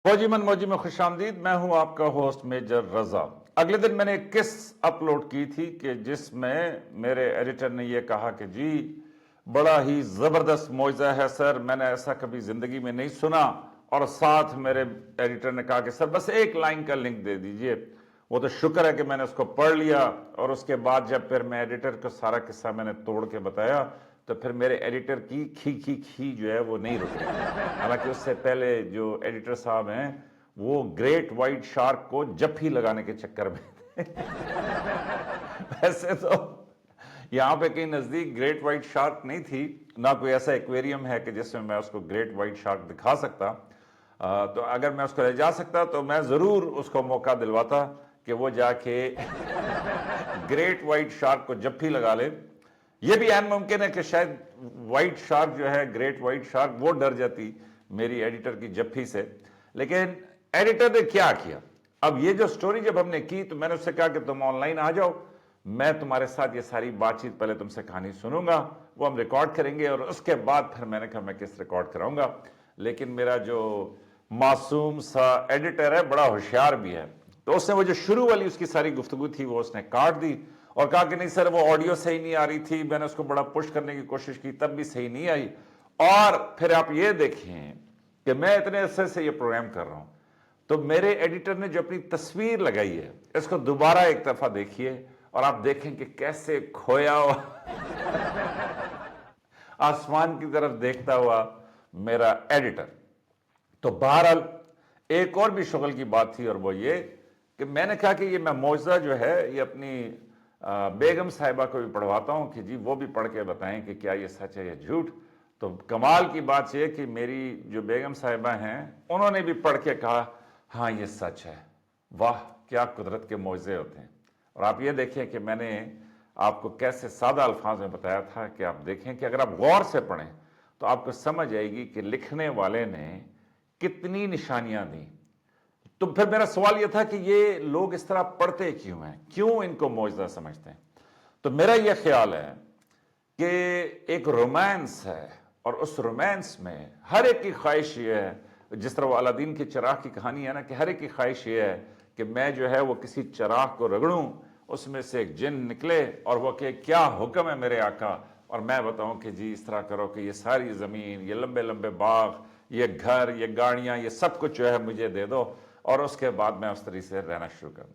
फौजी मन मौजी में खुश आमदीद। मैं हूं आपका होस्ट मेजर रजा। अगले दिन मैंने एक किस अपलोड की थी कि जिसमें मेरे एडिटर ने यह कहा कि जी बड़ा ही जबरदस्त मौजा है सर, मैंने ऐसा कभी जिंदगी में नहीं सुना। और साथ मेरे एडिटर ने कहा कि सर बस एक लाइन का लिंक दे दीजिए। वो तो शुक्र है कि मैंने उसको पढ़ लिया, और उसके बाद जब फिर मैं एडिटर को सारा किस्सा मैंने तोड़ के बताया तो फिर मेरे एडिटर की खी जो है वो नहीं रुक रही थी। हालांकि उससे पहले जो एडिटर साहब हैं वो ग्रेट व्हाइट शार्क को जप्फी लगाने के चक्कर में थे। वैसे तो यहाँ पे कहीं नजदीक ग्रेट व्हाइट शार्क नहीं थी, ना कोई ऐसा एक्वेरियम है कि जिसमें मैं उसको ग्रेट व्हाइट शार्क दिखा सकता। तो अगर मैं उसको ले जा सकता तो मैं जरूर उसको मौका दिलवाता कि वो जाके ग्रेट व्हाइट शार्क को जप्फी लगा ले। ये भी अहम मुमकिन है कि शायद व्हाइट शार्क जो है, ग्रेट व्हाइट शार्क, वो डर जाती मेरी एडिटर की जप्फी से। लेकिन एडिटर ने क्या किया, अब ये जो स्टोरी जब हमने की तो मैंने उससे कहा कि तुम ऑनलाइन आ जाओ, मैं तुम्हारे साथ ये सारी बातचीत, पहले तुमसे कहानी सुनूंगा, वो हम रिकॉर्ड करेंगे और उसके बाद फिर मैंने कहा मैं किस रिकॉर्ड कराऊंगा। लेकिन मेरा जो मासूम सा एडिटर है बड़ा होशियार भी है, तो उसने वो जो शुरू वाली उसकी सारी गुफ्तगू थी वो उसने काट दी और कहा कि नहीं सर वो ऑडियो सही नहीं आ रही थी, मैंने उसको बड़ा पुश करने की कोशिश की तब भी सही नहीं आई। और फिर आप ये देखें कि मैं इतने अरसे से ये प्रोग्राम कर रहा हूं, तो मेरे एडिटर ने जो अपनी तस्वीर लगाई है इसको दोबारा एक दफा देखिए और आप देखें कि कैसे खोया हुआ आसमान की तरफ देखता हुआ मेरा एडिटर। तो बहरहाल एक और भी शुगल की बात थी और वो ये कि मैंने कहा कि ये मैं मौजा जो है ये अपनी बेगम साहिबा को भी पढ़वाता हूं कि जी वो भी पढ़ के बताएं कि क्या ये सच है या झूठ। तो कमाल की बात यह कि मेरी जो बेगम साहिबा हैं उन्होंने भी पढ़ के कहा हाँ ये सच है। वाह क्या कुदरत के मौजे होते हैं। और आप ये देखें कि मैंने आपको कैसे सादा अल्फाज में बताया था कि आप देखें कि अगर आप गौर से पढ़ें तो आपको समझ आएगी कि लिखने वाले ने कितनी निशानियां दी। तो फिर मेरा सवाल यह था कि ये लोग इस तरह पढ़ते क्यों हैं, क्यों इनको मौजदा समझते हैं। तो मेरा यह ख्याल है कि एक रोमांस है और उस रोमांस में हर एक की ख्वाहिश ये है, जिस तरह वो अलादीन की चिराग की कहानी है ना, कि हर एक की ख्वाहिश ये है कि मैं जो है वो किसी चिराग को रगड़ूं, उसमें से एक जिन निकले और वो कहे क्या हुक्म है मेरे आका, और मैं बताऊं कि जी इस तरह करो कि ये सारी ज़मीन, ये लंबे लंबे बाग, ये घर, ये गाड़ियां, ये सब कुछ जो है मुझे दे दो और उसके बाद मैं उस तरीके से रहना शुरू करूं।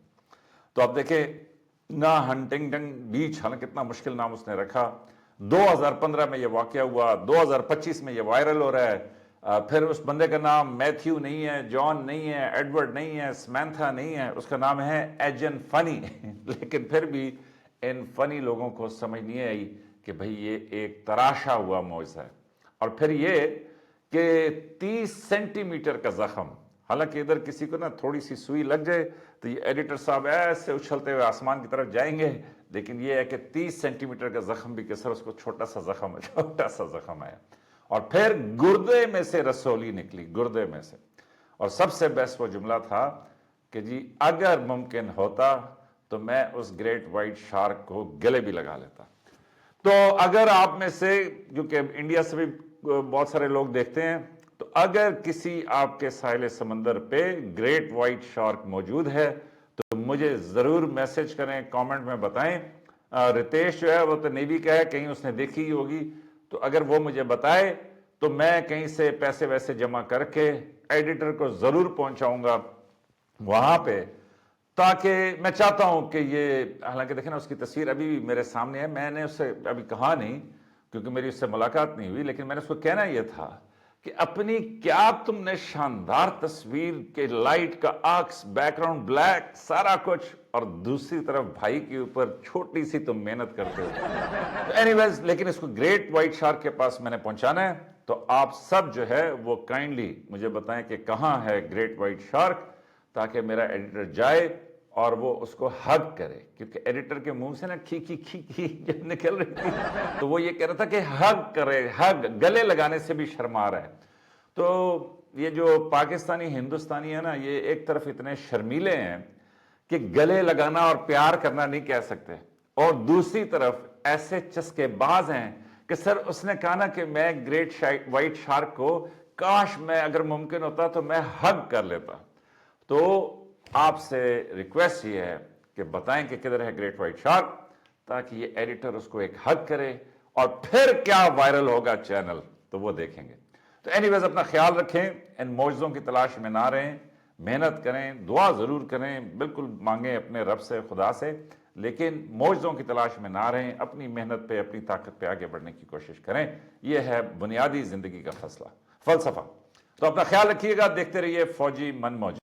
तो आप देखें ना, हंटिंगटन बीच, हालांकि कितना मुश्किल नाम उसने रखा, 2015 में ये वाकया हुआ, 2025 में ये वायरल हो रहा है। फिर उस बंदे का नाम मैथ्यू नहीं है, जॉन नहीं है, एडवर्ड नहीं है, समैंथा नहीं है, उसका नाम है एजन फनी। लेकिन फिर भी इन फनी लोगों को समझ नहीं आई कि भाई ये एक तराशा हुआ मौजा है। और फिर ये कि 30 सेंटीमीटर का जख्म, हालांकि इधर किसी को ना थोड़ी सी सुई लग जाए तो ये एडिटर साहब ऐसे उछलते हुए आसमान की तरफ जाएंगे, लेकिन ये है कि 30 सेंटीमीटर का जख्म भी कैसर उसको छोटा सा जख्म है। और फिर गुर्दे में से रसोली निकली, गुर्दे में से। और सबसे बेस्ट वो जुमला था कि जी अगर मुमकिन होता तो मैं उस ग्रेट व्हाइट शार्क को गले भी लगा लेता। तो अगर आप में से, क्योंकि इंडिया से भी बहुत सारे लोग देखते हैं, तो अगर किसी आपके साहिल समंदर पे ग्रेट व्हाइट शार्क मौजूद है तो मुझे जरूर मैसेज करें, कमेंट में बताएं। रितेश जो है वो तो नेवी का है, कहीं उसने देखी ही होगी, तो अगर वो मुझे बताए तो मैं कहीं से पैसे वैसे जमा करके एडिटर को जरूर पहुंचाऊंगा वहां पे, ताकि मैं चाहता हूं कि ये, हालांकि देखें ना उसकी तस्वीर अभी भी मेरे सामने है, मैंने उससे अभी कहा नहीं क्योंकि मेरी उससे मुलाकात नहीं हुई, लेकिन मैंने उसको कहना यह था कि अपनी क्या तुमने शानदार तस्वीर के लाइट का आर्क्स, बैकग्राउंड ब्लैक, सारा कुछ, और दूसरी तरफ भाई के ऊपर छोटी सी तुम मेहनत करते हो। तो एनीवेज, लेकिन इसको ग्रेट व्हाइट शार्क के पास मैंने पहुंचाना है, तो आप सब जो है वो काइंडली मुझे बताएं कि कहां है ग्रेट व्हाइट शार्क, ताकि मेरा एडिटर जाए और वो उसको हग करे, क्योंकि एडिटर के मुंह से ना खी जब निकल रही थी तो वो ये कह रहा था कि हग करे, हग, गले लगाने से भी शर्मा रहा है। तो ये जो पाकिस्तानी हिंदुस्तानी है ना, ये एक तरफ इतने शर्मीले हैं कि गले लगाना और प्यार करना नहीं कह सकते, और दूसरी तरफ ऐसे चस्केबाज हैं कि सर उसने कहा ना कि मैं ग्रेट व्हाइट शार्क को کاش میں اگر ممکن ہوتا تو میں ہگ کر لیتا. تو آپ سے ریکویسٹ یہ ہے کہ بتائیں کہ کدھر ہے گریٹ وائٹ شارک، تاکہ یہ ایڈیٹر اس کو ایک ہگ کرے، اور پھر کیا وائرل ہوگا چینل تو وہ دیکھیں گے. تو اینی ویز اپنا خیال رکھیں، ان معجزوں کی تلاش میں نہ رہیں، محنت کریں، دعا ضرور کریں، بالکل مانگیں اپنے رب سے، خدا سے، لیکن معجزوں کی تلاش میں نہ رہیں، اپنی محنت پہ، اپنی طاقت پہ آگے بڑھنے کی کوشش کریں. یہ ہے بنیادی زندگی کا فلسفہ. تو اپنا خیال رکھیے گا، دیکھتے رہیے فوجی من موجی.